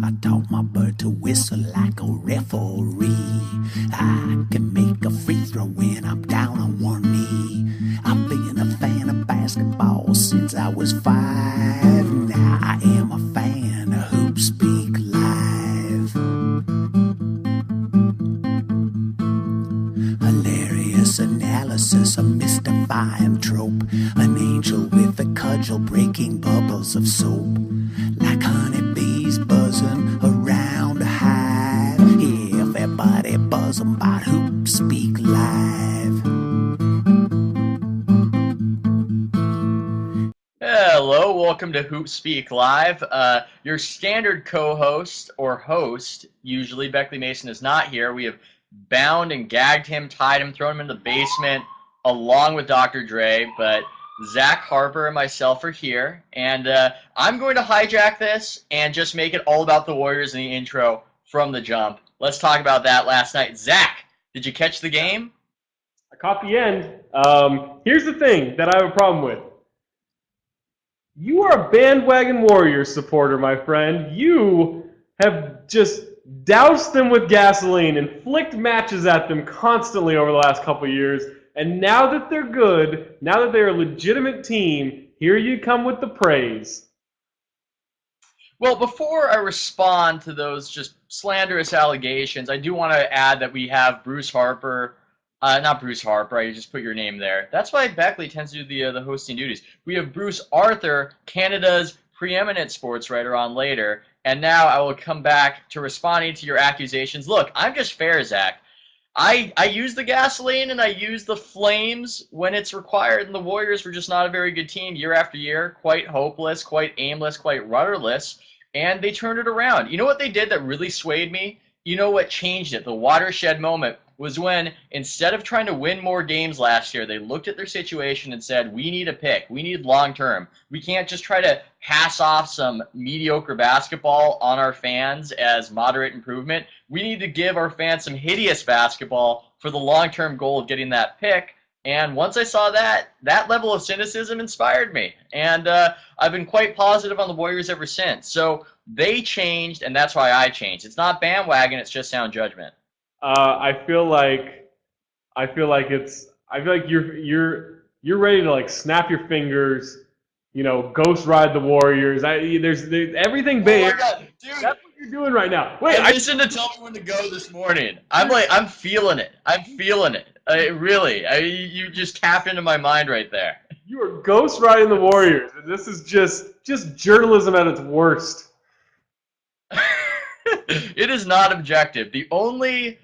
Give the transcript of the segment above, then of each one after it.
I taught my bird to whistle like a referee. I can make a free throw when I'm down on one knee. I've been a fan of basketball since I was 5. Now I am a fan of HoopSpeak Live. Hilarious analysis, a mystifying trope. An angel with a cudgel breaking bubbles of soap. Like honeybees buzzing around a hive. Yeah, everybody buzzing about HoopSpeak Live. Hello, welcome to HoopSpeak Live. Your standard co-host or host, usually Beckley Mason, is not here. We have bound and gagged him, tied him, thrown him in the basement, along with Dr. Dre. But Zach Harper and myself are here, and I'm going to hijack this and just make it all about the Warriors in the intro from the jump. Let's talk about that last night. Zach, did you catch the game? I caught the end. Here's the thing that I have a problem with. You are a bandwagon Warriors supporter, my friend. You have just doused them with gasoline and flicked matches at them constantly over the last couple of years. And now that they're good, now that they're a legitimate team, here you come with the praise. Well, before I respond to those just slanderous allegations, I do want to add that we have Bruce Harper, not Bruce Harper, I just put your name there. That's why Beckley tends to do the hosting duties. We have Bruce Arthur, Canada's preeminent sports writer, on later, and now I will come back to responding to your accusations. Look, I'm just fair, Zach. I use the gasoline and I use the flames when it's required, and the Warriors were just not a very good team year after year, quite hopeless, quite aimless, quite rudderless, and they turned it around. You know what they did that really swayed me? You know what changed it? The watershed moment was when, instead of trying to win more games last year, they looked at their situation and said, we need a pick. We need long term. We can't just try to pass off some mediocre basketball on our fans as moderate improvement. We need to give our fans some hideous basketball for the long-term goal of getting that pick. And once I saw that, that level of cynicism inspired me. And I've been quite positive on the Warriors ever since. So they changed, and that's why I changed. It's not bandwagon, it's just sound judgment. I feel like you're ready to like snap your fingers, ghost ride the Warriors. There's everything bad. Oh my God, dude. That's what you're doing right now. Wait, I listened to Tell Me When to Go this morning. I'm feeling it. I'm feeling it. You just tapped into my mind right there. You are ghost riding the Warriors, and this is just journalism at its worst. It is not objective. The only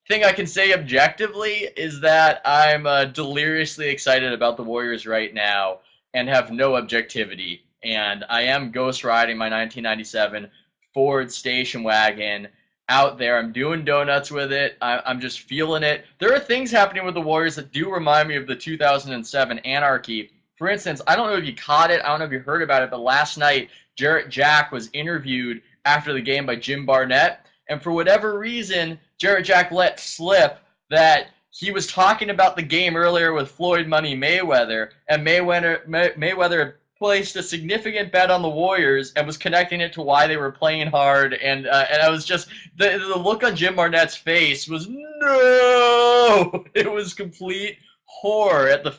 thing I can say objectively is that I'm deliriously excited about the Warriors right now and have no objectivity. And I am ghost riding my 1997 Ford station wagon out there. I'm doing donuts with it. I'm just feeling it. There are things happening with the Warriors that do remind me of the 2007 anarchy. For instance, I don't know if you caught it. I don't know if you heard about it, but last night, Jarrett Jack was interviewed after the game by Jim Barnett. And for whatever reason, Jarrett Jack let slip that he was talking about the game earlier with Floyd Money Mayweather, and Mayweather placed a significant bet on the Warriors and was connecting it to why they were playing hard. And I was just, the look on Jim Barnett's face was, no! It was complete horror at the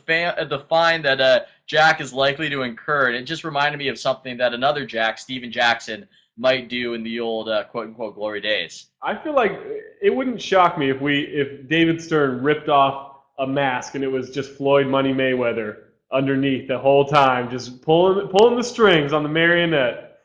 fine that Jack is likely to incur. And it just reminded me of something that another Jack, Steven Jackson, might do in the old quote-unquote glory days. I feel like it wouldn't shock me if David Stern ripped off a mask and it was just Floyd Money Mayweather underneath the whole time, just pulling the strings on the marionette.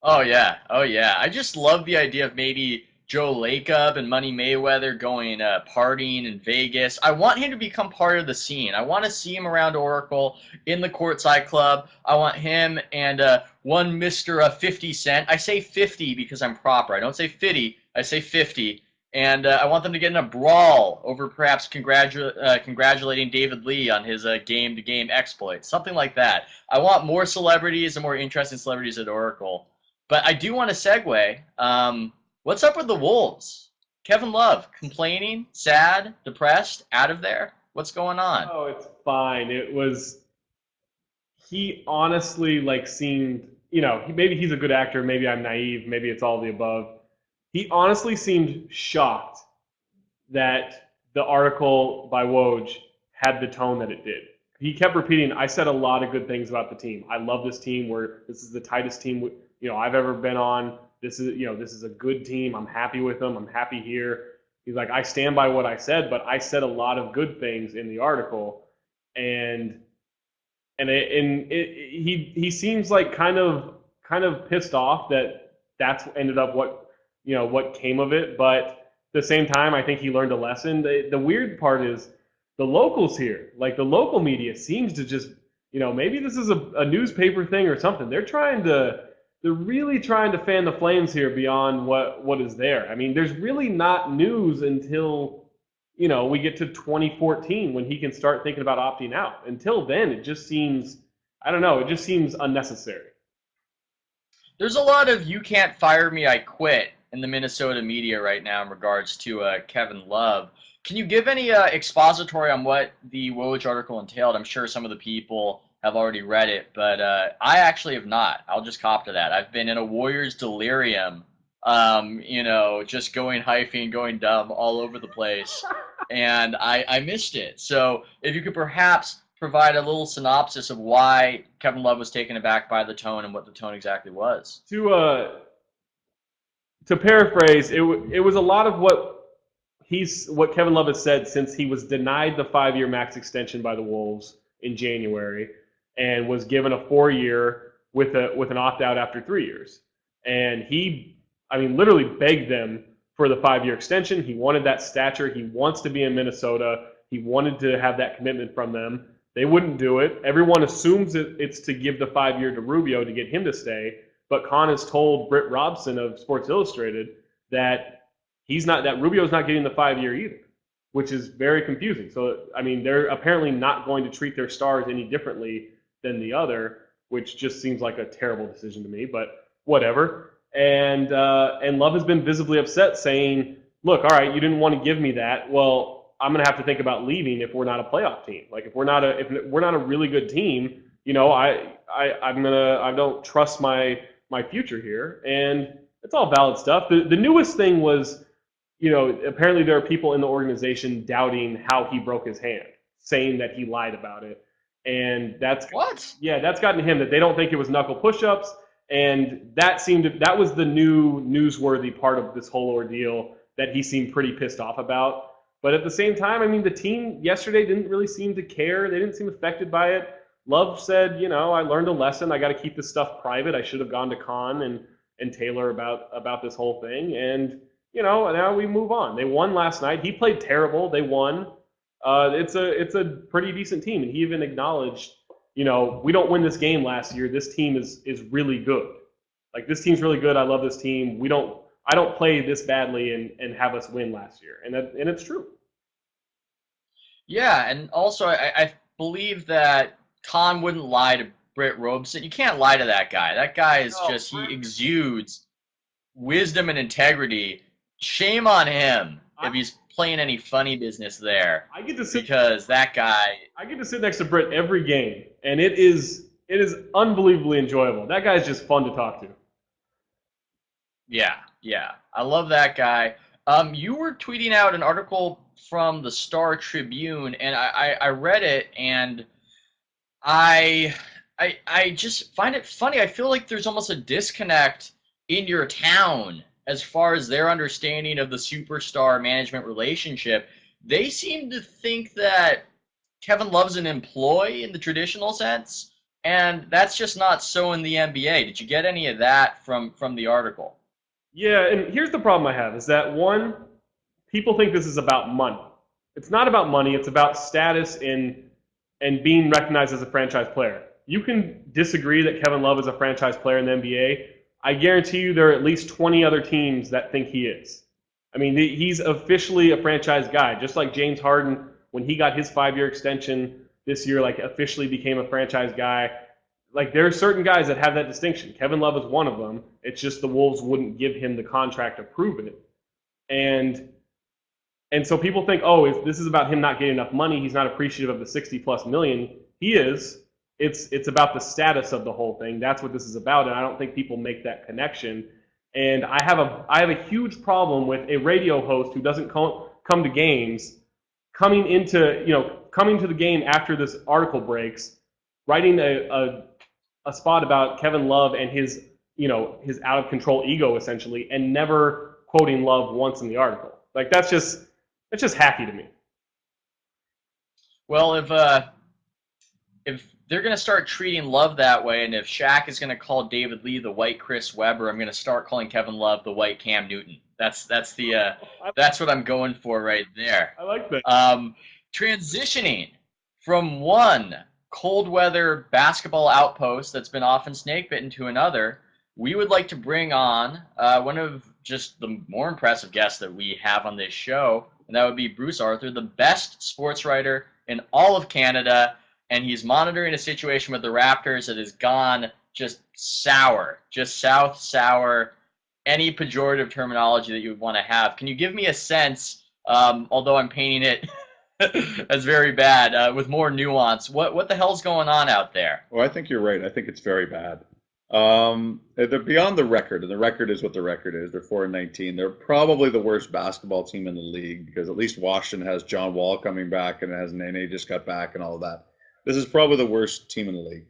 Oh yeah. I just love the idea of maybe Joe Lacob and Money Mayweather going partying in Vegas. I want him to become part of the scene. I want to see him around Oracle in the Courtside Club. I want him and one Mr. 50 Cent. I say 50 because I'm proper. I don't say 50. I say 50. And I want them to get in a brawl over perhaps congratulating David Lee on his game-to-game exploits, something like that. I want more celebrities and more interesting celebrities at Oracle. But I do want to segue. What's up with the Wolves? Kevin Love, complaining, sad, depressed, out of there? What's going on? Oh, it's fine. he honestly seemed, maybe he's a good actor, maybe I'm naive, maybe it's all of the above. He honestly seemed shocked that the article by Woj had the tone that it did. He kept repeating, "I said a lot of good things about the team. I love this team. This is the tightest team I've ever been on. This is a good team. I'm happy with them. I'm happy here." He's like, "I stand by what I said, but I said a lot of good things in the article," and he seems like kind of pissed off that that's ended up what came of it, but at the same time, I think he learned a lesson. The weird part is the locals here, the local media seems to just, maybe this is a newspaper thing or something. They're really trying to fan the flames here beyond what is there. I mean, there's really not news until, we get to 2014 when he can start thinking about opting out. Until then, it just seems, I don't know, it just seems unnecessary. There's a lot of "you can't fire me, I quit" in the Minnesota media right now in regards to Kevin Love. Can you give any expository on what the Woj article entailed? I'm sure some of the people have already read it, but I actually have not. I'll just cop to that. I've been in a Warriors delirium, just going hyphy and going dumb all over the place, and I missed it. So if you could perhaps provide a little synopsis of why Kevin Love was taken aback by the tone and what the tone exactly was. To paraphrase, it was a lot of what Kevin Love has said since he was denied the 5-year max extension by the Wolves in January and was given a 4-year with an opt-out after 3 years. And he, literally begged them for the 5-year extension. He wanted that stature. He wants to be in Minnesota. He wanted to have that commitment from them. They wouldn't do it. Everyone assumes it's to give the 5-year to Rubio to get him to stay. But Khan has told Britt Robson of Sports Illustrated that Rubio's not getting the 5-year either, which is very confusing. So, they're apparently not going to treat their stars any differently than the other, which just seems like a terrible decision to me, but whatever. And Love has been visibly upset, saying, "Look, all right, you didn't want to give me that. Well, I'm going to have to think about leaving if we're not a playoff team. If we're not a really good team, I don't trust my future here." And it's all valid stuff. The newest thing was, apparently there are people in the organization doubting how he broke his hand, saying that he lied about it. And that's gotten him that they don't think it was knuckle push-ups. And that was the new newsworthy part of this whole ordeal that he seemed pretty pissed off about. But at the same time, the team yesterday didn't really seem to care. They didn't seem affected by it. Love said, "I learned a lesson. I got to keep this stuff private. I should have gone to Khan and Taylor about this whole thing." And, now we move on. They won last night. He played terrible. They won. It's a pretty decent team. And he even acknowledged, we don't win this game last year. This team is really good. This team's really good. I love this team. I don't play this badly and have us win last year. And it's true. Yeah, and also I believe that Khan wouldn't lie to Britt Robeson. You can't lie to that guy. That guy is he exudes wisdom and integrity. Shame on him if he's playing any funny business there. Because that guy. I get to sit next to Britt every game, and it is unbelievably enjoyable. That guy's just fun to talk to. Yeah. I love that guy. You were tweeting out an article from the Star Tribune, and I read it, and I just find it funny. I feel like there's almost a disconnect in your town as far as their understanding of the superstar management relationship. They seem to think that Kevin Love's an employee in the traditional sense, and that's just not so in the NBA. Did you get any of that from the article? Yeah, and here's the problem I have is that, one, people think this is about money. It's not about money. It's about status and being recognized as a franchise player. You can disagree that Kevin Love is a franchise player in the NBA. I guarantee you there are at least 20 other teams that think he is. He's officially a franchise guy, just like James Harden, when he got his 5-year extension this year, officially became a franchise guy. There are certain guys that have that distinction. Kevin Love is one of them. It's just the Wolves wouldn't give him the contract to prove it. And so people think, if this is about him not getting enough money, he's not appreciative of the $60+ million. He is, It's about the status of the whole thing. That's what this is about, and I don't think people make that connection. And I have a huge problem with a radio host who doesn't come to games, coming to the game after this article breaks, writing a spot about Kevin Love and his out of control ego essentially, and never quoting Love once in the article. Like that's just hacky to me. Well, if they're going to start treating Love that way, and if Shaq is going to call David Lee the white Chris Webber, I'm going to start calling Kevin Love the white Cam Newton. That's what I'm going for right there. I like that. Transitioning from one cold weather basketball outpost that's been often snake bitten to another, we would like to bring on one of just the more impressive guests that we have on this show, and that would be Bruce Arthur, the best sports writer in all of Canada. And he's monitoring a situation with the Raptors that has gone just sour, just south sour, any pejorative terminology that you would want to have. Can you give me a sense, although I'm painting it as very bad, with more nuance, what the hell's going on out there? Well, I think you're right. I think it's very bad. They're beyond the record, and the record is what the record is. They're 4-19. They're probably the worst basketball team in the league because at least Washington has John Wall coming back and has Nene just got back and all of that. This is probably the worst team in the league.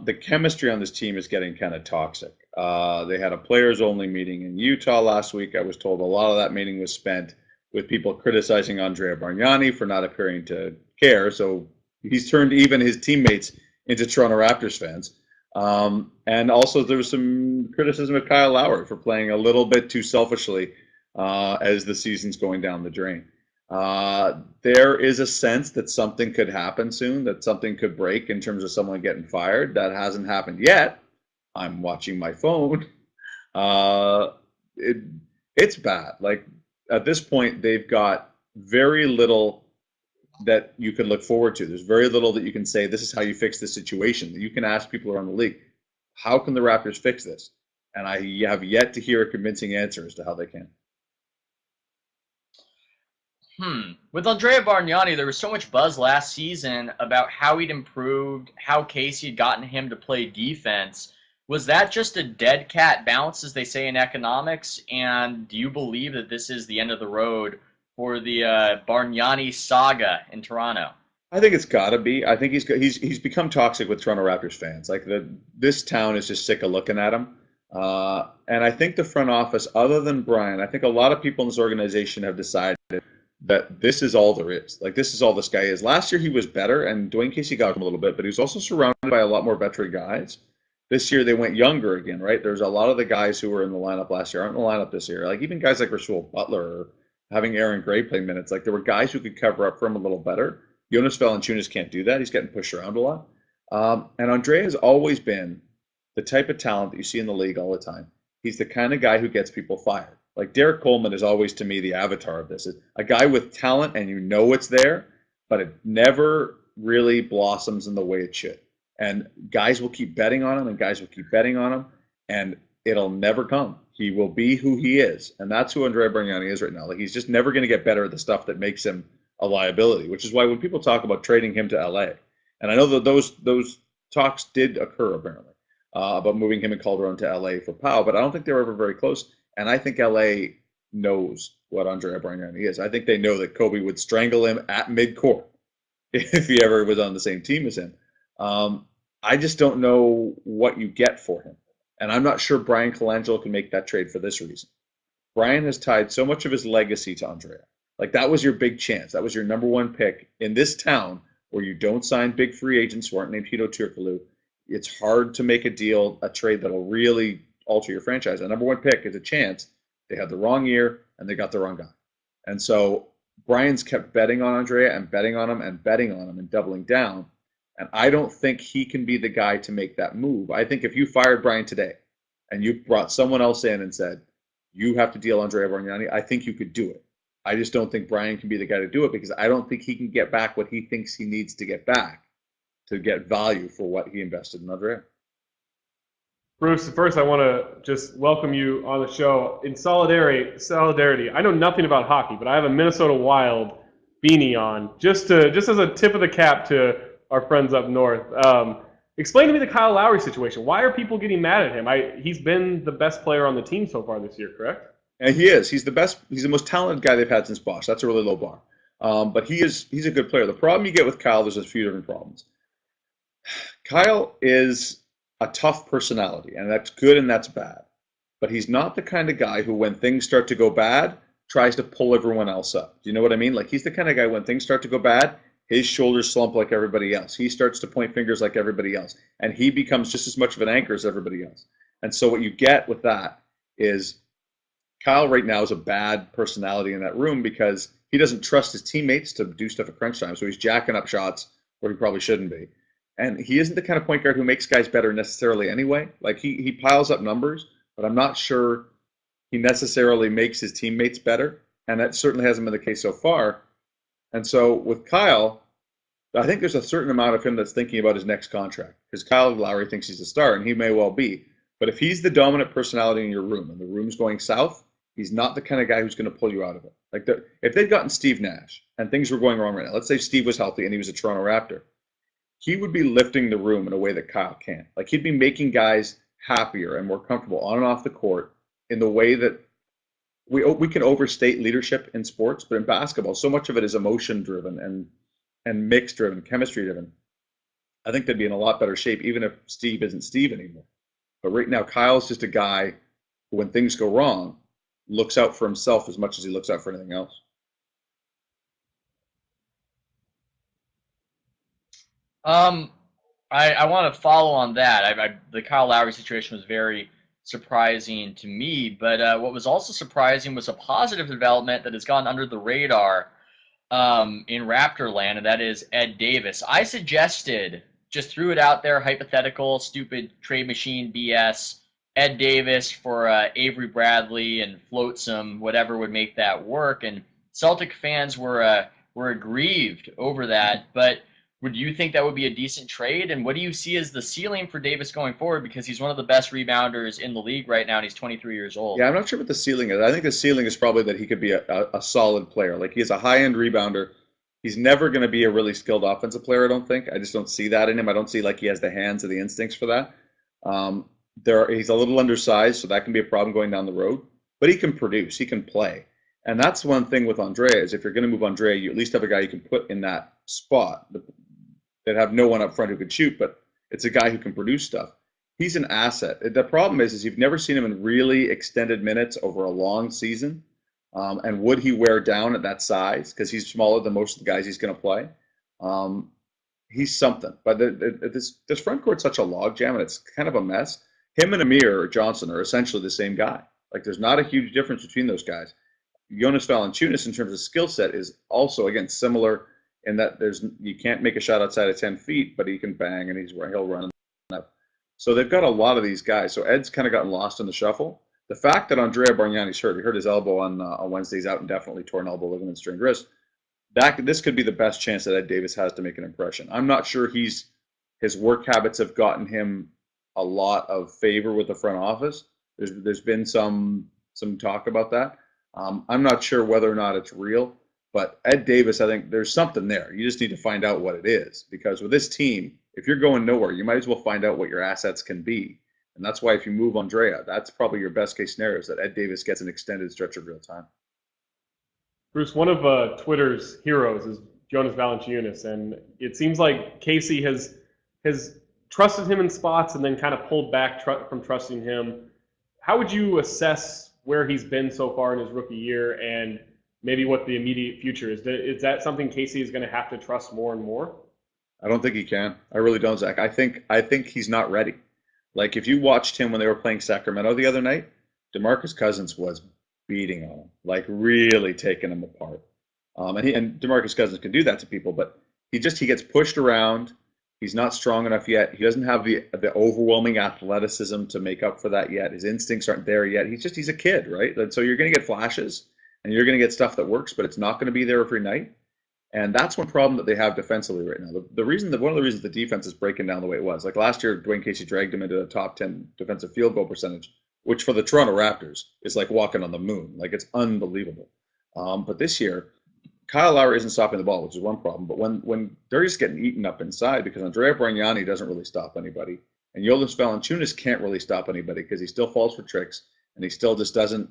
The chemistry on this team is getting kind of toxic. They had a players-only meeting in Utah last week. I was told a lot of that meeting was spent with people criticizing Andrea Bargnani for not appearing to care. So he's turned even his teammates into Toronto Raptors fans. And also there was some criticism of Kyle Lowry for playing a little bit too selfishly as the season's going down the drain. There is a sense that something could happen soon, that something could break in terms of someone getting fired. That hasn't happened yet. I'm watching my phone. It's bad. Like at this point, they've got very little that you can look forward to. There's very little that you can say, this is how you fix this situation. You can ask people around the league, how can the Raptors fix this? And I have yet to hear a convincing answer as to how they can. With Andrea Bargnani, there was so much buzz last season about how he'd improved, how Casey had gotten him to play defense. Was that just a dead cat bounce, as they say in economics? And do you believe that this is the end of the road for the Bargnani saga in Toronto? I think it's got to be. I think he's become toxic with Toronto Raptors fans. Like this town is just sick of looking at him. And I think the front office, other than Brian, I think a lot of people in this organization have decided that this is all there is. Like, this is all this guy is. Last year he was better, and Dwayne Casey got him a little bit, but he was also surrounded by a lot more veteran guys. This year they went younger again, right? There's a lot of the guys who were in the lineup last year aren't in the lineup this year. Like, even guys like Rasul Butler or having Aaron Gray play minutes. Like, there were guys who could cover up for him a little better. Jonas Valanciunas can't do that. He's getting pushed around a lot. And Andre has always been the type of talent that you see in the league all the time. He's the kind of guy who gets people fired. Like, Derek Coleman is always, to me, the avatar of this. It's a guy with talent, and you know it's there, but it never really blossoms in the way it should. And guys will keep betting on him, and guys will keep betting on him, and it'll never come. He will be who he is, and that's who Andrea Bargnani is right now. Like, he's just never going to get better at the stuff that makes him a liability, which is why when people talk about trading him to LA, and I know that those talks did occur apparently about moving him and Calderon to LA for Pau, but I don't think they were ever very close. And I think LA knows what Andrea Bargnani is. I think they know that Kobe would strangle him at midcourt if he ever was on the same team as him. I just don't know what you get for him. And I'm not sure Brian Colangelo can make that trade for this reason. Brian has tied so much of his legacy to Andrea. Like, that was your big chance. That was your number one pick in this town where you don't sign big free agents who aren't named Hedo Turkoglu. It's hard to make a deal, a trade that'll really alter your franchise. A number one pick is a chance. They had the wrong year, and they got the wrong guy. And so Brian's kept betting on Andrea and betting on him and betting on him and doubling down. And I don't think he can be the guy to make that move. I think if you fired Brian today and you brought someone else in and said, you have to deal Andrea Bargnani, I think you could do it. I just don't think Brian can be the guy to do it because I don't think he can get back what he thinks he needs to get back to get value for what he invested in Andrea. Bruce, first I want to just welcome you on the show. In solidarity, I know nothing about hockey, but I have a Minnesota Wild beanie on, just as a tip of the cap to our friends up north. Explain to me the Kyle Lowry situation. Why are people getting mad at him? He's been the best player on the team so far this year, correct? And he is. He's the best. He's the most talented guy they've had since Bosch. That's a really low bar. But he's a good player. The problem you get with Kyle, there's a few different problems. Kyle is a tough personality, and that's good and that's bad. But he's not the kind of guy who, when things start to go bad, tries to pull everyone else up. Do you know what I mean? Like, he's the kind of guy, when things start to go bad, his shoulders slump like everybody else. He starts to point fingers like everybody else. And he becomes just as much of an anchor as everybody else. And so what you get with that is Kyle right now is a bad personality in that room because he doesn't trust his teammates to do stuff at crunch time. So he's jacking up shots where he probably shouldn't be. And he isn't the kind of point guard who makes guys better necessarily anyway. Like, he piles up numbers, but I'm not sure he necessarily makes his teammates better. And that certainly hasn't been the case so far. And so with Kyle, I think there's a certain amount of him that's thinking about his next contract. Because Kyle Lowry thinks he's a star, and he may well be. But if he's the dominant personality in your room and the room's going south, he's not the kind of guy who's going to pull you out of it. Like, if they'd gotten Steve Nash and things were going wrong right now, let's say Steve was healthy and he was a Toronto Raptor, he would be lifting the room in a way that Kyle can't. Like, he'd be making guys happier and more comfortable on and off the court in the way that we can overstate leadership in sports, but in basketball, so much of it is emotion driven and mix driven, chemistry driven. I think they'd be in a lot better shape, even if Steve isn't Steve anymore. But right now, Kyle's just a guy who, when things go wrong, looks out for himself as much as he looks out for anything else. I want to follow on that. The Kyle Lowry situation was very surprising to me, but what was also surprising was a positive development that has gone under the radar in Raptor land, and that is Ed Davis. I suggested, just threw it out there, hypothetical, stupid trade machine BS, Ed Davis for Avery Bradley and Flotsam, whatever would make that work. And Celtic fans were aggrieved over that. But would you think that would be a decent trade? And what do you see as the ceiling for Davis going forward? Because he's one of the best rebounders in the league right now, and he's 23 years old. Yeah, I'm not sure what the ceiling is. I think the ceiling is probably that he could be a solid player. Like, he's a high-end rebounder. He's never going to be a really skilled offensive player, I don't think. I just don't see that in him. I don't see like he has the hands or the instincts for that. He's a little undersized, so that can be a problem going down the road. But he can produce. He can play. And that's one thing with Andrea is if you're going to move Andrea, you at least have a guy you can put in that spot. That have no one up front who could shoot, but it's a guy who can produce stuff. He's an asset. The problem is you've never seen him in really extended minutes over a long season. And would he wear down at that size? Because he's smaller than most of the guys he's going to play. He's something. But this front court's such a logjam, and it's kind of a mess. Him and Amir Johnson are essentially the same guy. Like, there's not a huge difference between those guys. Jonas Valanciunas, in terms of skill set, is also, again, similar in that you can't make a shot outside of 10 feet, but he can bang and he'll run up. So they've got a lot of these guys. So Ed's kind of gotten lost in the shuffle. The fact that Andrea Bargnani's hurt, he hurt his elbow on Wednesday, he's out indefinitely, torn elbow ligament, strained wrist. This could be the best chance that Ed Davis has to make an impression. I'm not sure his work habits have gotten him a lot of favor with the front office. There's been some talk about that. I'm not sure whether or not it's real. But Ed Davis, I think there's something there. You just need to find out what it is. Because with this team, if you're going nowhere, you might as well find out what your assets can be. And that's why if you move Andrea, that's probably your best case scenario, is that Ed Davis gets an extended stretch of real time. Bruce, one of Twitter's heroes is Jonas Valanciunas. And it seems like Casey has trusted him in spots and then kind of pulled back from trusting him. How would you assess where he's been so far in his rookie year and maybe what the immediate future is? Is that something Casey is going to have to trust more and more? I don't think he can. I really don't, Zach. I think he's not ready. Like, if you watched him when they were playing Sacramento the other night, DeMarcus Cousins was beating on him, like really taking him apart. And DeMarcus Cousins can do that to people, but he gets pushed around. He's not strong enough yet. He doesn't have the overwhelming athleticism to make up for that yet. His instincts aren't there yet. He's a kid, right? And so you're going to get flashes. And you're going to get stuff that works, but it's not going to be there every night. And that's one problem that they have defensively right now. One of the reasons the defense is breaking down the way it was. Like last year, Dwayne Casey dragged him into the top 10 defensive field goal percentage, which for the Toronto Raptors is like walking on the moon. Like, it's unbelievable. But this year, Kyle Lowry isn't stopping the ball, which is one problem. But when they're just getting eaten up inside because Andrea Bargnani doesn't really stop anybody, and Jonas Valanciunas can't really stop anybody because he still falls for tricks and he still just doesn't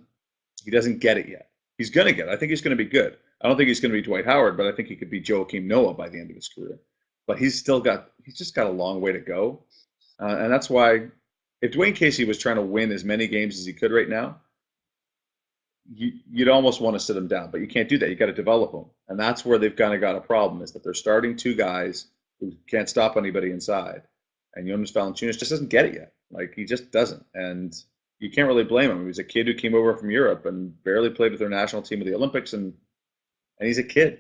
get it yet. He's gonna get it. I think he's gonna be good. I don't think he's gonna be Dwight Howard, but I think he could be Joakim Noah by the end of his career. But he's just got a long way to go, and that's why if Dwayne Casey was trying to win as many games as he could right now, you'd almost want to sit him down, but you can't do that. You got to develop them, and that's where they've kind of got a problem. Is that they're starting two guys who can't stop anybody inside, and Jonas Valanciunas just doesn't get it yet. Like he just doesn't, and you can't really blame him. He was a kid who came over from Europe and barely played with their national team at the Olympics, and he's a kid.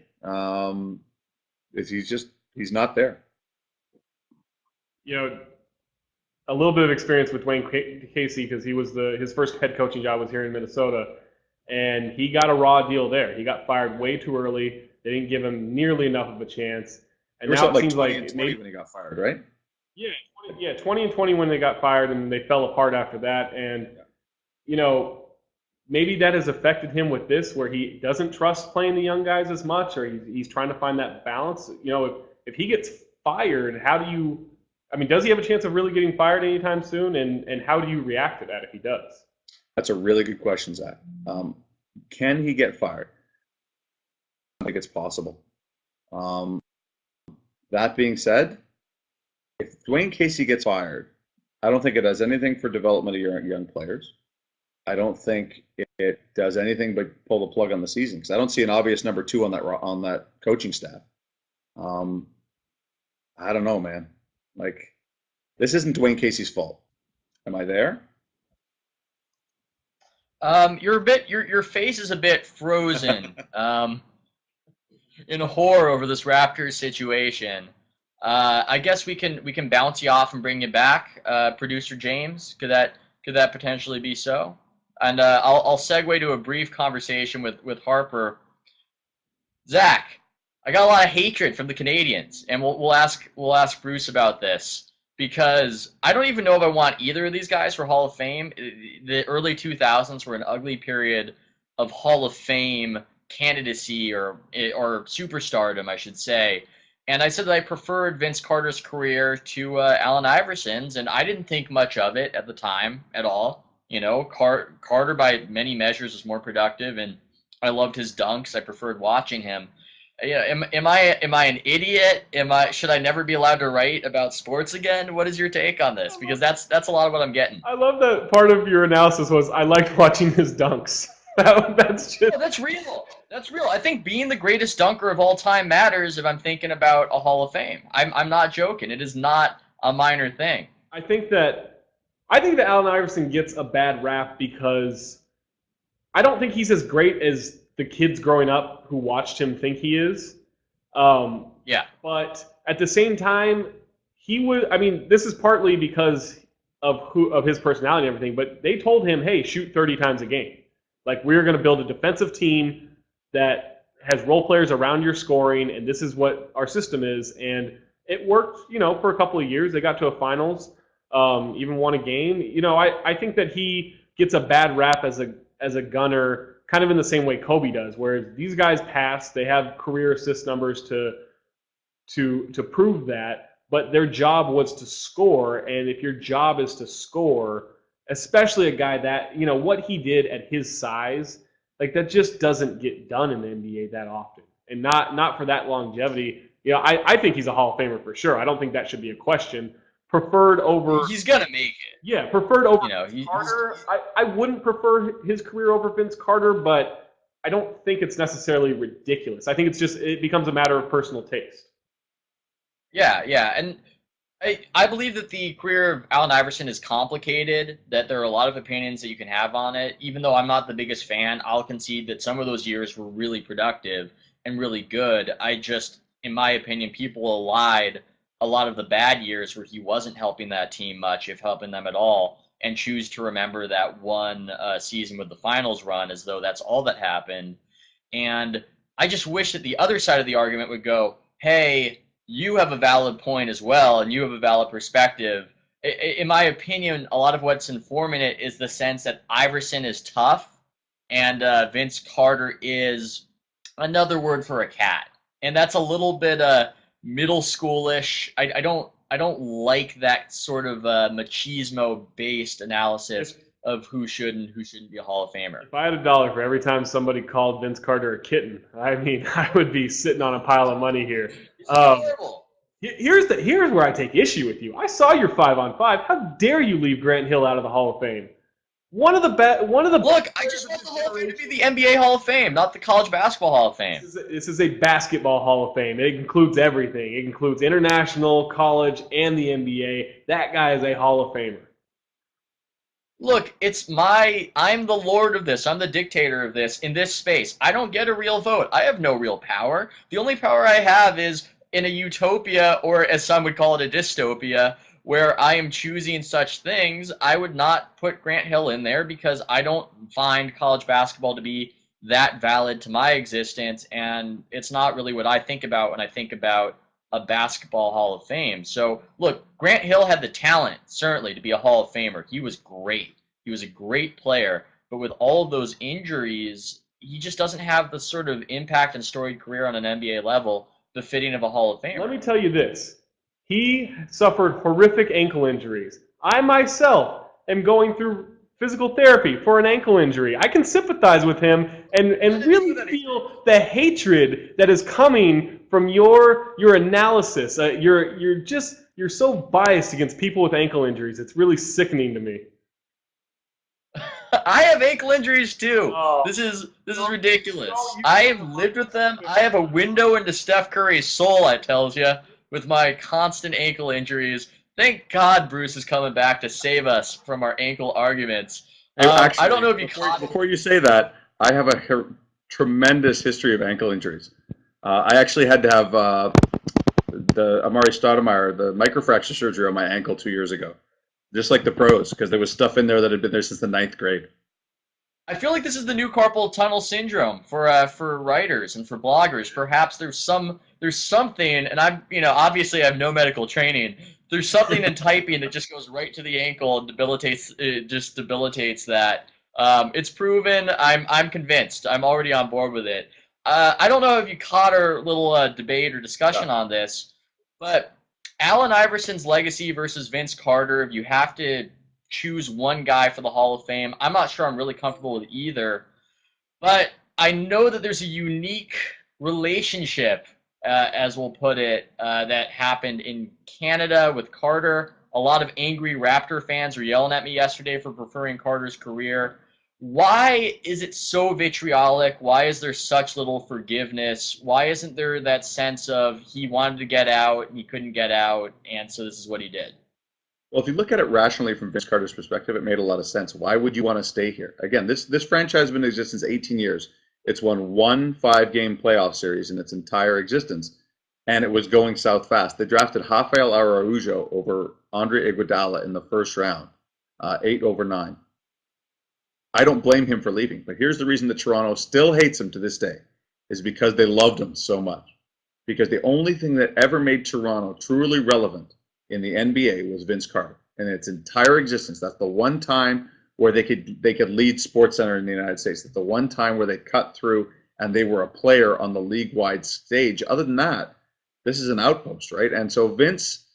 He's not there. You know, a little bit of experience with Dwayne Casey because he was his first head coaching job was here in Minnesota. And he got a raw deal there. He got fired way too early. They didn't give him nearly enough of a chance. And now it seems like 20 and 20 when he got fired, right? Yeah, 20 and 20 when they got fired, and they fell apart after that. And you know, maybe that has affected him with this, where he doesn't trust playing the young guys as much, or he's trying to find that balance. You know, if he gets fired, does he have a chance of really getting fired anytime soon? And how do you react to that if he does? That's a really good question, Zach. Can he get fired? I think it's possible. That being said, if Dwayne Casey gets fired, I don't think it does anything for development of your young players. I don't think it does anything but pull the plug on the season because I don't see an obvious number two on that coaching staff. I don't know, man. Like, this isn't Dwayne Casey's fault. Am I there? Your face is a bit frozen in horror over this Raptors situation. I guess we can bounce you off and bring you back, producer James. Could that potentially be so? And I'll segue to a brief conversation with Harper. Zach, I got a lot of hatred from the Canadians, and we'll ask Bruce about this. Because I don't even know if I want either of these guys for Hall of Fame. The early 2000s were an ugly period of Hall of Fame candidacy or superstardom, I should say. And I said that I preferred Vince Carter's career to Allen Iverson's, and I didn't think much of it at the time at all. You know, Carter by many measures was more productive, and I loved his dunks. I preferred watching him. Yeah, am I an idiot? Should I never be allowed to write about sports again? What is your take on this? Because that's a lot of what I'm getting. I love that part of your analysis was I liked watching his dunks. That's real. That's real. I think being the greatest dunker of all time matters if I'm thinking about a Hall of Fame. I'm not joking. It is not a minor thing. I think that Allen Iverson gets a bad rap because I don't think he's as great as the kids growing up who watched him think he is. But at the same time, this is partly because of his personality and everything, but they told him, hey, shoot 30 times a game. Like, we're going to build a defensive team that has role players around your scoring, and this is what our system is. And it worked, for a couple of years. They got to a finals, even won a game. I think that he gets a bad rap as a gunner, kind of in the same way Kobe does, whereas these guys pass, they have career assist numbers to prove that, but their job was to score, and if your job is to score, especially a guy that, what he did at his size, like that just doesn't get done in the NBA that often, and not for that longevity. I think he's a Hall of Famer for sure. I don't think that should be a question. Preferred over... He's going to make it. Yeah, preferred over Carter. I wouldn't prefer his career over Vince Carter, but I don't think it's necessarily ridiculous. I think it becomes a matter of personal taste. Yeah, and I believe that the career of Allen Iverson is complicated, that there are a lot of opinions that you can have on it. Even though I'm not the biggest fan, I'll concede that some of those years were really productive and really good. In my opinion, people allied a lot of the bad years where he wasn't helping that team much, if helping them at all, and choose to remember that one season with the finals run as though that's all that happened. And I just wish that the other side of the argument would go, hey, you have a valid point as well, and you have a valid perspective. In my opinion, a lot of what's informing it is the sense that Iverson is tough, and Vince Carter is another word for a cat, and that's a little bit middle schoolish. I don't like that sort of machismo based analysis of who should and who shouldn't be a Hall of Famer. If I had $1 for every time somebody called Vince Carter a kitten, I mean, I would be sitting on a pile of money here. It's horrible. Here's where I take issue with you. I saw your 5-on-5. How dare you leave Grant Hill out of the Hall of Fame? Look, I just want the Hall of Fame to be the NBA Hall of Fame, not the College Basketball Hall of Fame. This is a basketball Hall of Fame. It includes everything. It includes international, college, and the NBA. That guy is a Hall of Famer. Look, I'm the lord of this. I'm the dictator of this in this space. I don't get a real vote. I have no real power. The only power I have is in a utopia, or as some would call it, a dystopia, where I am choosing such things. I would not put Grant Hill in there because I don't find college basketball to be that valid to my existence, and it's not really what I think about when I think about a basketball Hall of Fame. So, look, Grant Hill had the talent, certainly, to be a Hall of Famer. He was great. He was a great player, but with all of those injuries, he just doesn't have the sort of impact and storied career on an NBA level befitting of a Hall of Famer. Let me tell you this. He suffered horrific ankle injuries. I myself am going through physical therapy for an ankle injury. I can sympathize with him and really feel the hatred that is coming from your analysis. You're so biased against people with ankle injuries. It's really sickening to me. I have ankle injuries too. Oh. This is ridiculous. I have lived with them. I have a window into Steph Curry's soul, I tells you, with my constant ankle injuries. Thank God Bruce is coming back to save us from our ankle arguments. Actually, I don't know if you before you say that, I have a tremendous history of ankle injuries. I actually had to have the Amari Stoudemire, the microfracture surgery on my ankle 2 years ago, just like the pros, because there was stuff in there that had been there since the 9th grade. I feel like this is the new carpal tunnel syndrome for writers and for bloggers. Perhaps there's something, and obviously I have no medical training. There's something in typing that just goes right to the ankle and debilitates that. It's proven. I'm convinced. I'm already on board with it. I don't know if you caught our little debate or discussion on this, but Allen Iverson's legacy versus Vince Carter. If you have to choose one guy for the Hall of Fame, I'm not sure I'm really comfortable with either. But I know that there's a unique relationship, as we'll put it, that happened in Canada with Carter. A lot of angry Raptor fans were yelling at me yesterday for preferring Carter's career. Why is it so vitriolic? Why is there such little forgiveness? Why isn't there that sense of he wanted to get out and he couldn't get out, and so this is what he did? Well, if you look at it rationally from Vince Carter's perspective, it made a lot of sense. Why would you want to stay here? Again, this franchise has been in existence 18 years. It's won one 5-game playoff series in its entire existence, and it was going south fast. They drafted Rafael Araujo over Andre Iguodala in the first round, 8/9. I don't blame him for leaving, but here's the reason that Toronto still hates him to this day, is because they loved him so much. Because the only thing that ever made Toronto truly relevant in the NBA was Vince Carter in its entire existence. That's the one time where they could lead SportsCenter in the United States. That's the one time where they cut through and they were a player on the league-wide stage. Other than that, this is an outpost, right? And so Vince,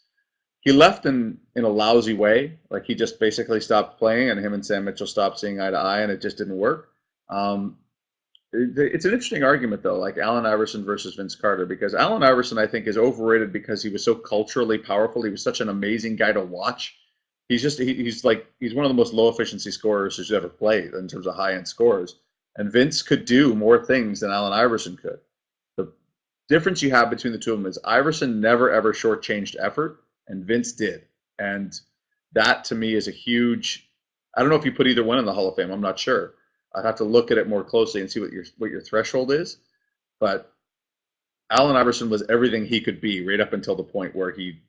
he left in a lousy way. Like, he just basically stopped playing, and him and Sam Mitchell stopped seeing eye to eye, and it just didn't work. It's an interesting argument, though, like Allen Iverson versus Vince Carter, because Allen Iverson, I think, is overrated because he was so culturally powerful. He was such an amazing guy to watch. He's one of the most low efficiency scorers who's ever played in terms of high end scores. And Vince could do more things than Allen Iverson could. The difference you have between the two of them is Iverson never ever shortchanged effort, and Vince did. And that to me is a huge. I don't know if you put either one in the Hall of Fame. I'm not sure. I'd have to look at it more closely and see what your threshold is. But Allen Iverson was everything he could be right up until the point where he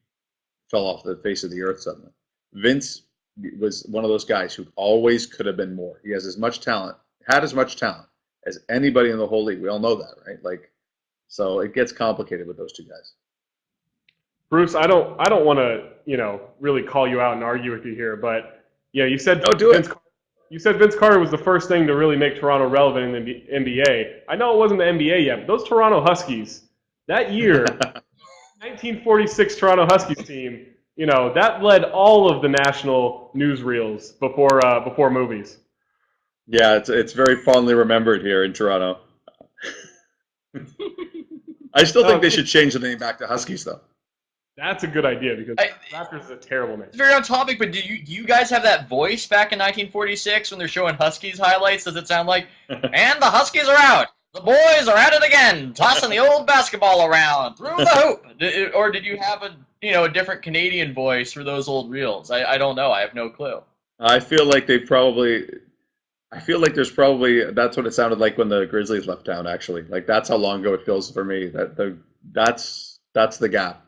fell off the face of the earth suddenly. Vince was one of those guys who always could have been more. He has as much talent as anybody in the whole league. We all know that, right? Like, so it gets complicated with those two guys. Bruce, I don't want to, really call you out and argue with you here, but you said Don't do it. You said Vince Carter was the first thing to really make Toronto relevant in the NBA. I know it wasn't the NBA yet, but those Toronto Huskies, that year, 1946 Toronto Huskies team, that led all of the national newsreels before movies. Yeah, it's very fondly remembered here in Toronto. I still think they should change the name back to Huskies, though. That's a good idea because Raptors is a terrible name. It's very on topic, but do you guys have that voice back in 1946 when they're showing Huskies highlights? Does it sound like, and the Huskies are out. The boys are at it again, tossing the old basketball around through the hoop. Or did you have a different Canadian voice for those old reels? I don't know. I have no clue. I feel like there's probably that's what it sounded like when the Grizzlies left town. Actually, like that's how long ago it feels for me. That's the gap.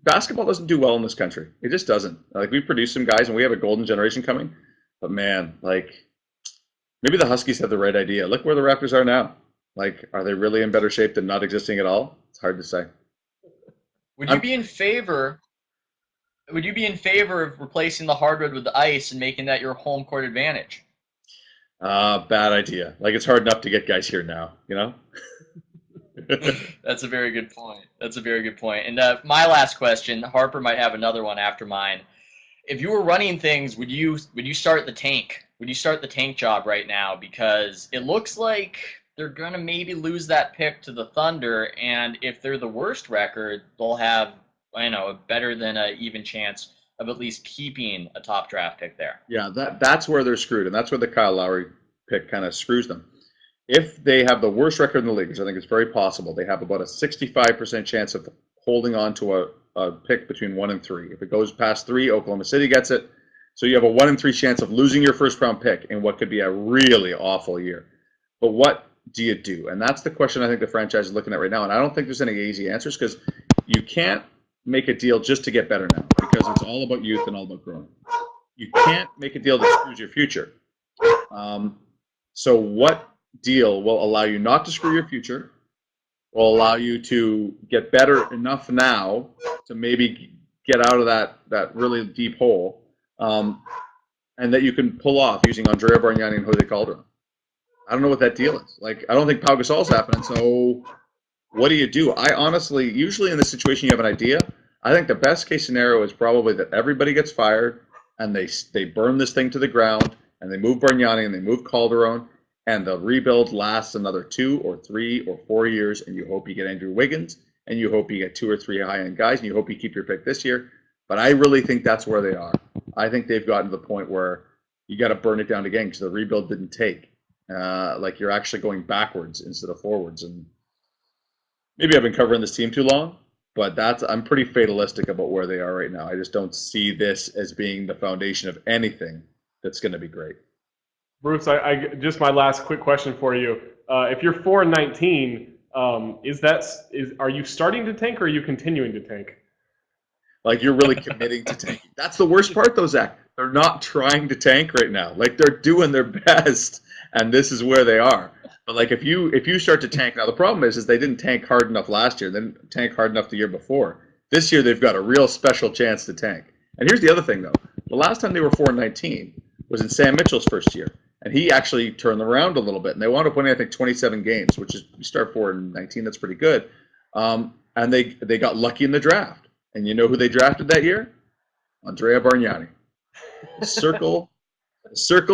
Basketball doesn't do well in this country. It just doesn't. Like we produce some guys and we have a golden generation coming, but man, like maybe the Huskies have the right idea. Look where the Raptors are now. Like, are they really in better shape than not existing at all? It's hard to say. Would you be in favor of replacing the hardwood with the ice and making that your home court advantage? Bad idea. Like it's hard enough to get guys here now, That's a very good point. And my last question, Harper might have another one after mine. If you were running things, would you start the tank? Would you start the tank job right now? Because it looks like they're gonna maybe lose that pick to the Thunder, and if they're the worst record, they'll have a better than an even chance of at least keeping a top draft pick there. Yeah, that's where they're screwed, and that's where the Kyle Lowry pick kind of screws them. If they have the worst record in the league, which I think is very possible, they have about a 65% chance of holding on to a pick between 1 and 3. If it goes past 3, Oklahoma City gets it. So you have a 1 in 3 chance of losing your first round pick in what could be a really awful year. But what do you do? And that's the question I think the franchise is looking at right now. And I don't think there's any easy answers because you can't make a deal just to get better now because it's all about youth and all about growing. You can't make a deal that screws your future. So what deal will allow you not to screw your future, will allow you to get better enough now to maybe get out of that really deep hole, and that you can pull off using Andrea Bargnani and Jose Calderon? I don't know what that deal is. Like, I don't think Pau Gasol's happening, so what do you do? I honestly, usually in this situation you have an idea. I think the best case scenario is probably that everybody gets fired and they burn this thing to the ground and they move Bargnani and they move Calderon, and the rebuild lasts another 2 or 3 or 4 years, and you hope you get Andrew Wiggins, and you hope you get 2 or 3 high-end guys, and you hope you keep your pick this year. But I really think that's where they are. I think they've gotten to the point where you got to burn it down again because the rebuild didn't take. Like you're actually going backwards instead of forwards. And maybe I've been covering this team too long, but I'm pretty fatalistic about where they are right now. I just don't see this as being the foundation of anything that's going to be great. Bruce, I just my last quick question for you. If you're 4-19, are you starting to tank or are you continuing to tank? Like you're really committing to tanking. That's the worst part, though, Zach. They're not trying to tank right now. Like they're doing their best, and this is where they are. But like if you start to tank now, the problem is they didn't tank hard enough last year. They didn't tank hard enough the year before. This year they've got a real special chance to tank. And here's the other thing, though. The last time they were 4-19 was in Sam Mitchell's first year. And he actually turned them around a little bit. And they wound up winning, I think, 27 games, which is, you start 4-19, that's pretty good. And they got lucky in the draft. And you know who they drafted that year? Andrea Bargnani. The circle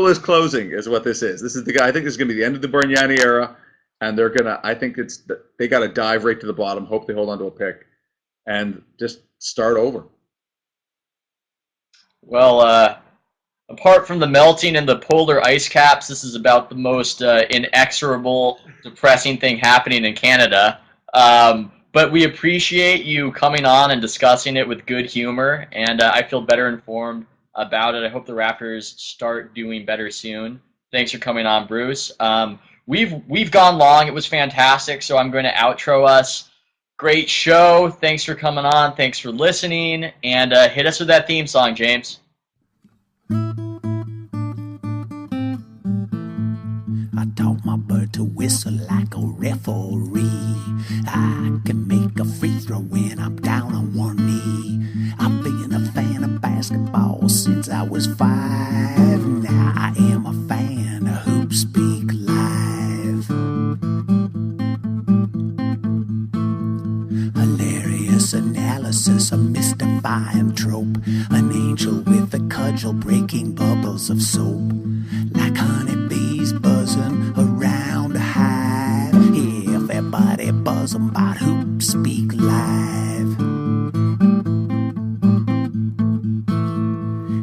is closing, is what this is. This is the guy. I think this is going to be the end of the Bargnani era. And they're going to, I think they got to dive right to the bottom, hope they hold on to a pick, and just start over. Well, apart from the melting and the polar ice caps, this is about the most inexorable, depressing thing happening in Canada. But we appreciate you coming on and discussing it with good humor, and I feel better informed about it. I hope the Raptors start doing better soon. Thanks for coming on, Bruce. We've gone long. It was fantastic, so I'm going to outro us. Great show. Thanks for coming on. Thanks for listening, and hit us with that theme song, James. I taught my bird to whistle like a referee. I can make a free throw when I'm down on one knee. I've been a fan of basketball since I was 5. Now I am mianthrope, an angel with a cudgel breaking bubbles of soap, like honeybees buzzing around a hive. Everybody buzzing about HoopSpeak Live.